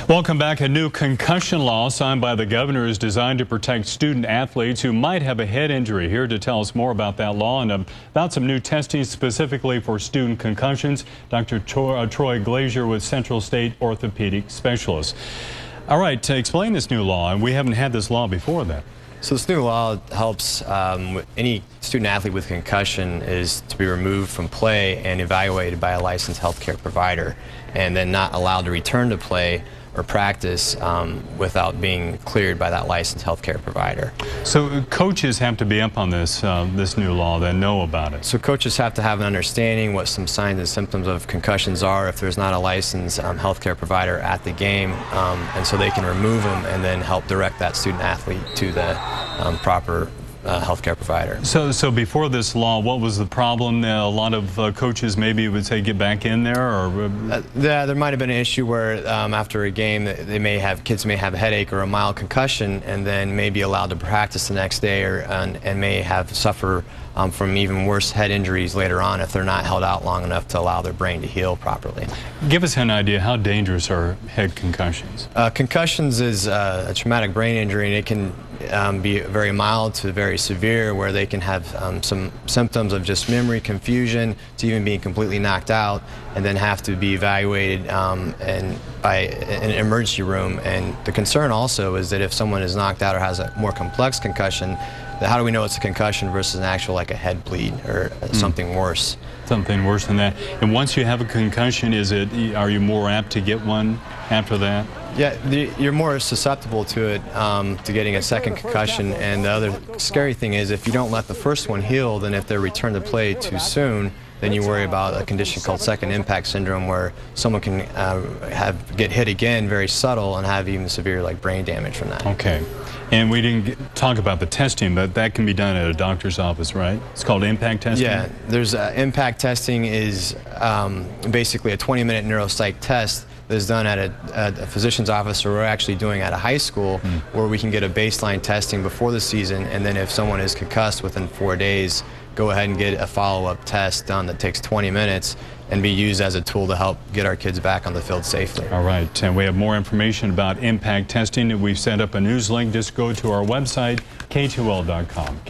Welcome back. A new concussion law signed by the governor is designed to protect student athletes who might have a head injury. Here to tell us more about that law and about some new testing specifically for student concussions, Dr. Troy Glaser with Central State Orthopedic Specialists. All right, to explain this new law, and we haven't had this law before that. So this new law helps any student athlete with concussion is to be removed from play and evaluated by a licensed healthcare provider, and then not allowed to return to play or practice without being cleared by that licensed healthcare provider. So coaches have to be up on this this new law, then know about it. So coaches have to have an understanding what some signs and symptoms of concussions are if there's not a licensed healthcare provider at the game, and so they can remove them and then help direct that student athlete to the proper healthcare provider. So before this law, what was the problem? A lot of coaches maybe would say get back in there, or there might have been an issue where after a game kids may have a headache or a mild concussion and then may be allowed to practice the next day, and may suffer from even worse head injuries later on if they're not held out long enough to allow their brain to heal properly. Give us an idea, how dangerous are head concussions? Concussions is a traumatic brain injury, and it can be very mild to very severe, where they can have some symptoms of just memory confusion to even being completely knocked out, and then have to be evaluated by an emergency room. And the concern also is that if someone is knocked out or has a more complex concussion, how do we know it's a concussion versus an actual, like a head bleed or something worse? Something worse than that. And once you have a concussion, are you more apt to get one after that? Yeah, you're more susceptible to it, to getting a second concussion. And the other scary thing is if you don't let the first one heal, then if they're returned to play too soon, then you worry about a condition called second impact syndrome, where someone can get hit again, very subtle, and have even severe brain damage from that. Okay. And we didn't talk about the testing, but that can be done at a doctor's office, right? It's called ImPact testing? Yeah, there's ImPact testing is basically a 20-minute neuropsych test that is done at a physician's office, or we're actually doing at a high school, where we can get a baseline testing before the season, and then if someone is concussed within 4 days, go ahead and get a follow-up test done that takes 20 minutes and be used as a tool to help get our kids back on the field safely. All right, and we have more information about ImPact testing. We've set up a news link. Just go to our website, KTUL.com.